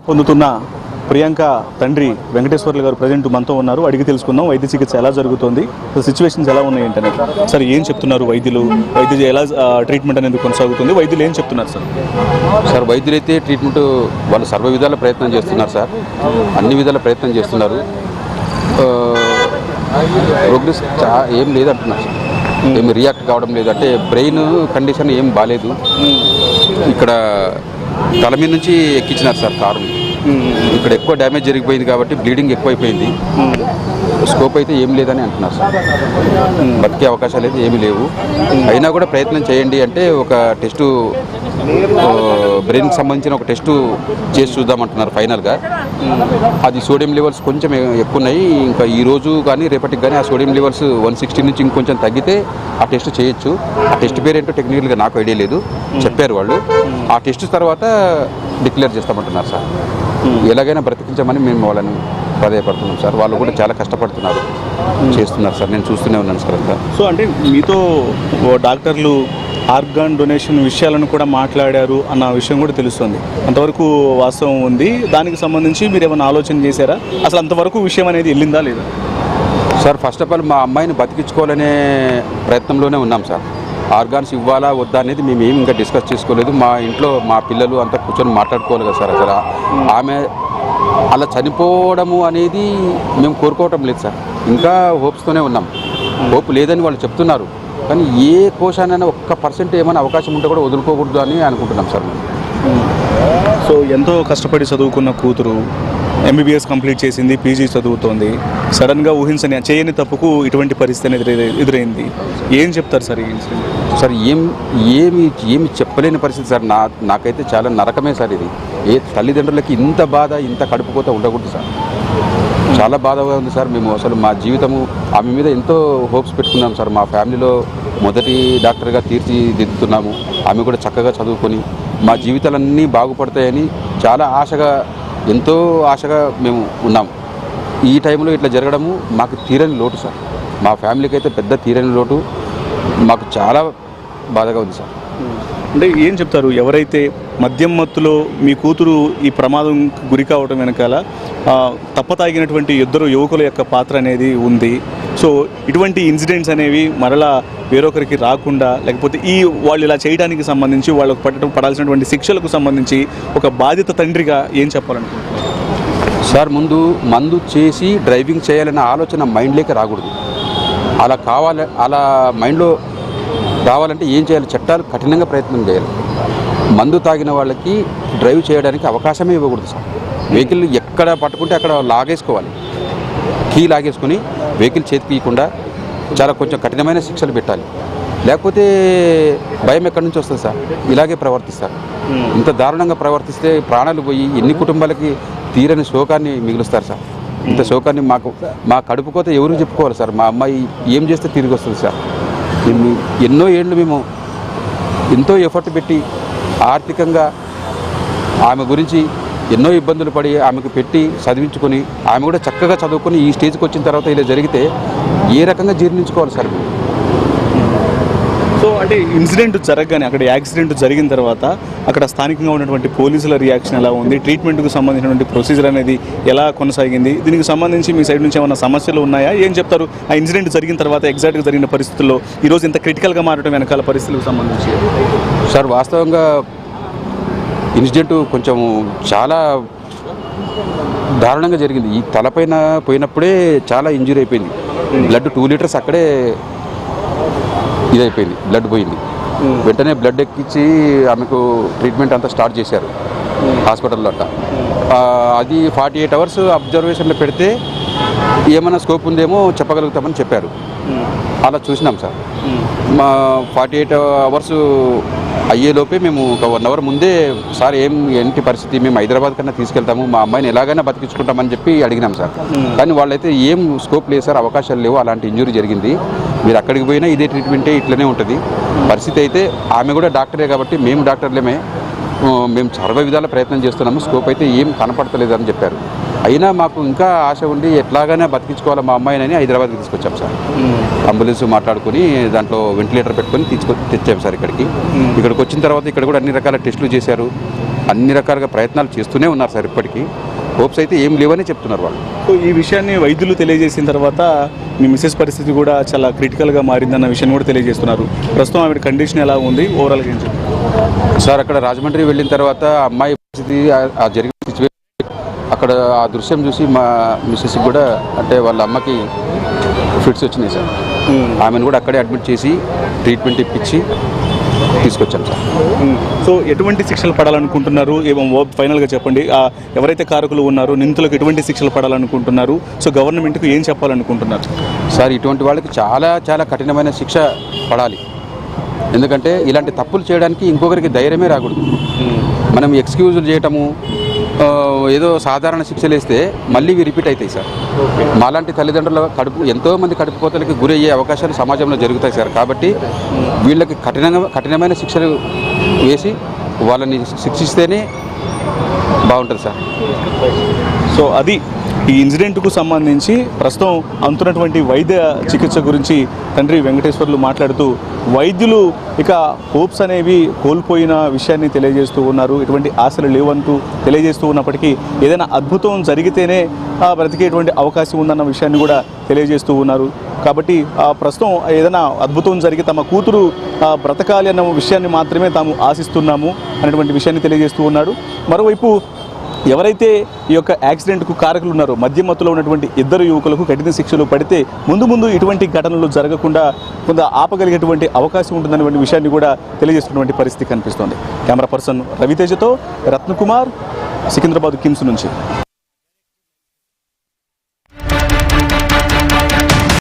పొందుతున్న ప్రియాంక తండ్రి వెంకటేశ్వర్లు గారు ప్రజెంట్ మనతో ఉన్నారు. అడిగి తెలుసుకుందాం వైద్య చికిత్స ఎలా జరుగుతుంది, సిచ్యువేషన్స్ ఎలా ఉన్నాయి ఏంటనే. సార్ ఏం చెప్తున్నారు వైద్యులు, ఎలా ట్రీట్మెంట్ అనేది కొనసాగుతుంది, వైద్యులు ఏం చెప్తున్నారు సార్? సార్ వైద్యులు అయితే ట్రీట్మెంట్ వాళ్ళు సర్వ విధాల ప్రయత్నం చేస్తున్నారు సార్, అన్ని విధాల ప్రయత్నం చేస్తున్నారు. ప్రోగ్రెస్ ఏం లేదంటున్నారు సార్, ఏమి రియాక్ట్ కావడం లేదు. అంటే బ్రెయిన్ కండిషన్ ఏం బాగాలేదు. ఇక్కడ తల మీద నుంచి ఎక్కించినారు సార్ కారుని. ఇక్కడ ఎక్కువ డ్యామేజ్ జరిగిపోయింది కాబట్టి బ్లీడింగ్ ఎక్కువైపోయింది. స్కోప్ అయితే ఏం లేదని అంటున్నారు సార్, బతికే అవకాశాలు అయితే ఏమీ లేవు. అయినా కూడా ప్రయత్నం చేయండి అంటే ఒక టెస్టు, బ్రెయిన్కి సంబంధించిన ఒక టెస్టు చేసి చూద్దామంటున్నారు ఫైనల్గా. అది సోడియం లెవెల్స్ కొంచెం ఎక్కువ ఉన్నాయి. ఇంకా ఈ రోజు కానీ రేపటికి కానీ ఆ సోడియం లెవెల్స్ 160 నుంచి ఇంకొంచెం తగ్గితే ఆ టెస్ట్ చేయొచ్చు. ఆ టెస్ట్ పేరు ఏంటో టెక్నికల్గా నాకు ఐడియా లేదు, చెప్పారు వాళ్ళు. ఆ టెస్ట్ తర్వాత డిక్లేర్ చేస్తామంటున్నారు సార్. ఎలాగైనా బ్రతికించమని మేము వాళ్ళని ప్రాధాయపడుతున్నాం సార్. వాళ్ళు కూడా చాలా కష్టపడుతున్నారు, చేస్తున్నారు సార్, నేను చూస్తూనే ఉన్నాను సార్ అంతా. సో అంటే మీతో డాక్టర్లు ఆర్గాన్ డొనేషన్ విషయాలను కూడా మాట్లాడారు అన్న విషయం కూడా తెలుస్తుంది. అంతవరకు వాస్తవం ఉంది. దానికి సంబంధించి మీరు ఏమైనా ఆలోచన చేశారా? అసలు అంతవరకు విషయం అనేది వెళ్ళిందా లేదా? సార్ ఫస్ట్ ఆఫ్ ఆల్ మా అమ్మాయిని బతికించుకోవాలనే ప్రయత్నంలోనే ఉన్నాం సార్. ఆర్గాన్స్ ఇవ్వాలా వద్దా అనేది మేము ఏమి ఇంకా డిస్కస్ చేసుకోలేదు. మా ఇంట్లో మా పిల్లలు అంతా కూర్చొని మాట్లాడుకోవాలి కదా సార్. అసలు ఆమె అలా చనిపోవడము అనేది మేము కోరుకోవటం లేదు సార్. ఇంకా హోప్స్తోనే ఉన్నాం. హోప్ లేదని వాళ్ళు చెప్తున్నారు, కానీ ఏ కోశానైనా 1% ఏమైనా అవకాశం ఉంటే కూడా వదులుకోకూడదు అని అనుకుంటున్నాం సార్ మేము. సో ఎంతో కష్టపడి చదువుకున్న కూతురు MBBS కంప్లీట్ చేసింది, PG చదువుతోంది. సడన్గా చేయని తప్పుకు ఇటువంటి పరిస్థితి ఎదురైంది. ఏం చెప్తారు సార్ ఈ ఇన్సిడెంట్? సార్ ఏమి చెప్పలేని పరిస్థితి సార్. నాకైతే చాలా నరకమే సార్ ఇది. ఏ తల్లిదండ్రులకి ఇంత బాధ, ఇంత కడుపుకోత ఉండకూడదు సార్. చాలా బాధగా ఉంది సార్. మేము అసలు మా జీవితము ఆమె మీద ఎంతో హోప్స్ పెట్టుకున్నాం సార్. మా ఫ్యామిలీలో మొదటి డాక్టర్గా తీర్చిదిద్దుతున్నాము. ఆమె కూడా చక్కగా చదువుకొని మా జీవితాలన్నీ బాగుపడతాయని చాలా ఆశగా, ఎంతో ఆశగా మేము ఉన్నాం. ఈ టైంలో ఇట్లా జరగడము మాకు తీరని లోటు సార్. మా ఫ్యామిలీకి అయితే పెద్ద తీరని లోటు. మాకు చాలా బాధగా ఉంది సార్. అంటే ఏం చెప్తారు, ఎవరైతే మద్యం మత్తులో మీ కూతురు ఈ ప్రమాదం గురి కావడం వెనకాల తప్పతాగినటువంటి ఇద్దరు యువకుల యొక్క పాత్ర అనేది ఉంది. సో ఇటువంటి ఇన్సిడెంట్స్ అనేవి మరలా వేరొకరికి రాకుండా, లేకపోతే వాళ్ళు ఇలా చేయడానికి సంబంధించి వాళ్ళకు పడాల్సినటువంటి శిక్షలకు సంబంధించి ఒక బాధిత తండ్రిగా ఏం చెప్పాలనుకుంటున్నారు సార్? ముందు మందు చేసి డ్రైవింగ్ చేయాలన్న ఆలోచన మైండ్లోకి రాకూడదు. అలా మైండ్లో రావాలంటే ఏం చేయాలి? చట్టాలు కఠినంగా ప్రయత్నం చేయాలి. మందు తాగిన వాళ్ళకి డ్రైవ్ చేయడానికి అవకాశమే ఇవ్వకూడదు సార్. వెహికల్ ఎక్కడ పట్టుకుంటే అక్కడ లాగేసుకోవాలి, కీ లాగేసుకొని వెహికల్ చేతికి ఇవ్వకుండా చాలా కొంచెం కఠినమైన శిక్షలు పెట్టాలి. లేకపోతే భయం ఎక్కడి నుంచి వస్తుంది సార్? ఇలాగే ప్రవర్తిస్తారు. ఇంత దారుణంగా ప్రవర్తిస్తే ప్రాణాలు పోయి ఎన్ని కుటుంబాలకి తీరని శోకాన్ని మిగులుస్తారు సార్. ఇంత శోకాన్ని మా కడుపుకోత ఎవరు చెప్పుకోవాలి సార్? మా అమ్మాయి ఏం చేస్తే తిరిగి వస్తుంది సార్? ఎన్నో ఏళ్ళు మేము ఎంతో ఎఫర్ట్ పెట్టి ఆర్థికంగా ఆమె గురించి ఎన్నో ఇబ్బందులు పడి ఆమెకు పెట్టి చదివించుకొని ఆమె కూడా చక్కగా చదువుకొని ఈ స్టేజ్కి వచ్చిన తర్వాత ఇలా జరిగితే ఏ రకంగా జీర్ణించుకోవాలి సార్? సో అంటే ఇన్సిడెంట్ జరగగానే, అక్కడ యాక్సిడెంట్ జరిగిన తర్వాత అక్కడ స్థానికంగా ఉన్నటువంటి పోలీసుల రియాక్షన్ ఎలా ఉంది, ట్రీట్మెంట్కు సంబంధించినటువంటి ప్రొసీజర్ అనేది ఎలా కొనసాగింది, దీనికి సంబంధించి మీ సైడ్ నుంచి ఏమైనా సమస్యలు ఉన్నాయా? ఏం చెప్తారు? ఆ ఇన్సిడెంట్ జరిగిన తర్వాత ఎగ్జాక్ట్గా జరిగిన పరిస్థితుల్లో ఈరోజు ఇంత క్రిటికల్గా మారడం వెనకాల పరిస్థితులకు సంబంధించి సార్ వాస్తవంగా ఇన్సిడెంట్ కొంచెం చాలా దారుణంగా జరిగింది. ఈ తలపైన పోయినప్పుడే చాలా ఇంజురీ అయిపోయింది. బ్లడ్ 2 లీటర్స్ అక్కడే ఇదైపోయింది, బ్లడ్ పోయింది. వెంటనే బ్లడ్ ఎక్కించి ఆమెకు ట్రీట్మెంట్ అంతా స్టార్ట్ చేశారు హాస్పిటల్లో. అది 48 అవర్స్ అబ్జర్వేషన్లో పెడితే ఏమైనా స్కోప్ ఉందేమో చెప్పగలుగుతామని చెప్పారు. అలా చూసినాం సార్. మా 48 అవర్స్ అయ్యేలోపే మేము ఒక 1 అవర్ ముందే సార్ ఏంటి పరిస్థితి, మేము హైదరాబాద్ కన్నా తీసుకెళ్తాము, మా అమ్మాయిని ఎలాగైనా బతికించుకుంటామని చెప్పి అడిగినాం సార్. కానీ వాళ్ళైతే ఏం స్కోప్ లేదు సార్, అవకాశాలు లేవు, అలాంటి ఇంజురీ జరిగింది, మీరు అక్కడికి పోయినా ఇదే ట్రీట్మెంటే, ఇట్లనే ఉంటుంది పరిస్థితి. అయితే ఆమె కూడా డాక్టరే కాబట్టి మేము డాక్టర్లేమే, మేము సర్వ విధాల ప్రయత్నం చేస్తున్నాము, స్కోప్ అయితే ఏం కనపడతలేదు అని చెప్పారు. అయినా మాకు ఇంకా ఆశ ఉండి ఎట్లాగానే బతికించుకోవాలి మా అమ్మాయిని హైదరాబాద్కి తీసుకొచ్చాం సార్. అంబులెన్స్ మాట్లాడుకుని దాంట్లో వెంటిలేటర్ పెట్టుకొని తెచ్చాం సార్ ఇక్కడికి. ఇక్కడికి వచ్చిన తర్వాత ఇక్కడ కూడా అన్ని రకాల టెస్టులు చేశారు. అన్ని రకాలుగా ప్రయత్నాలు చేస్తూనే ఉన్నారు సార్. ఇప్పటికీ హోప్స్ అయితే ఏం లేవని చెప్తున్నారు వాళ్ళు. సో ఈ విషయాన్ని వైద్యులు తెలియజేసిన తర్వాత మీ మిసెస్ పరిస్థితి కూడా చాలా క్రిటికల్గా మారిందన్న విషయాన్ని కూడా తెలియజేస్తున్నారు. ప్రస్తుతం ఆవిడ కండిషన్ ఎలా ఉంది, ఓవరాల్గా ఏం చెప్తారు సార్? అక్కడ రాజమండ్రి వెళ్ళిన తర్వాత అమ్మాయి పరిస్థితి, ఆ జరిగిన సిచ్యువేషన్, అక్కడ ఆ దృశ్యం చూసి మా మిస్సెస్ కూడా, అంటే వాళ్ళ అమ్మకి ఫిట్స్ వచ్చినాయి సార్. ఆమెను కూడా అక్కడే అడ్మిట్ చేసి ట్రీట్మెంట్ ఇప్పించి తీసుకొచ్చాం సార్. సో ఎటువంటి శిక్షలు పడాలనుకుంటున్నారు? ఏమో ఫైనల్గా చెప్పండి. ఎవరైతే కారకులు ఉన్నారో నిందితులకు ఎటువంటి శిక్షలు పడాలనుకుంటున్నారు? సో గవర్నమెంట్కు ఏం చెప్పాలనుకుంటున్నారు సార్? ఇటువంటి వాళ్ళకి చాలా చాలా కఠినమైన శిక్ష పడాలి. ఎందుకంటే ఇలాంటి తప్పులు చేయడానికి ఇంకొకరికి ధైర్యమే రాకూడదు. మనం ఎక్స్క్యూజులు చేయటము, ఏదో సాధారణ శిక్షలు వేస్తే మళ్ళీ ఇవి రిపీట్ అవుతాయి సార్. మాలాంటి తల్లిదండ్రుల ఎంతోమంది కడుపు కోతలకి గురయ్యే అవకాశాలు సమాజంలో జరుగుతాయి సార్. కాబట్టి వీళ్ళకి కఠినమైన శిక్షలు వేసి వాళ్ళని శిక్షిస్తేనే బాగుంటుంది సార్. సో అది ఈ ఇన్సిడెంట్కు సంబంధించి ప్రస్తుతం అందుతున్నటువంటి వైద్య చికిత్స గురించి తండ్రి వెంకటేశ్వర్లు మాట్లాడుతూ, వైద్యులు ఇక హోప్స్ అనేవి కోల్పోయిన విషయాన్ని తెలియజేస్తూ ఉన్నారు. ఇటువంటి ఆశలు లేవంటూ తెలియజేస్తూ ఉన్నప్పటికీ ఏదైనా అద్భుతం జరిగితేనే బ్రతికేటువంటి అవకాశం ఉందన్న విషయాన్ని కూడా తెలియజేస్తూ ఉన్నారు. కాబట్టి ప్రస్తుతం ఏదైనా అద్భుతం జరిగి తమ కూతురు బ్రతకాలి అన్న విషయాన్ని మాత్రమే తాము ఆశిస్తున్నాము అనేటువంటి విషయాన్ని తెలియజేస్తూ ఉన్నాడు. మరోవైపు ఎవరైతే ఈ యొక్క యాక్సిడెంట్కు కారకులు ఉన్నారో, మద్యం మత్తులో ఉన్నటువంటి ఇద్దరు యువకులకు కఠిన శిక్షలు పడితే ముందు ఇటువంటి ఘటనలు జరగకుండా కొంత ఆపగలిగేటువంటి అవకాశం ఉంటుందనేటువంటి విషయాన్ని కూడా తెలియజేస్తున్నటువంటి పరిస్థితి కనిపిస్తోంది. కెమెరా పర్సన్ రవితేజతో రత్నకుమార్, సికింద్రాబాద్ కిమ్స్ నుంచి.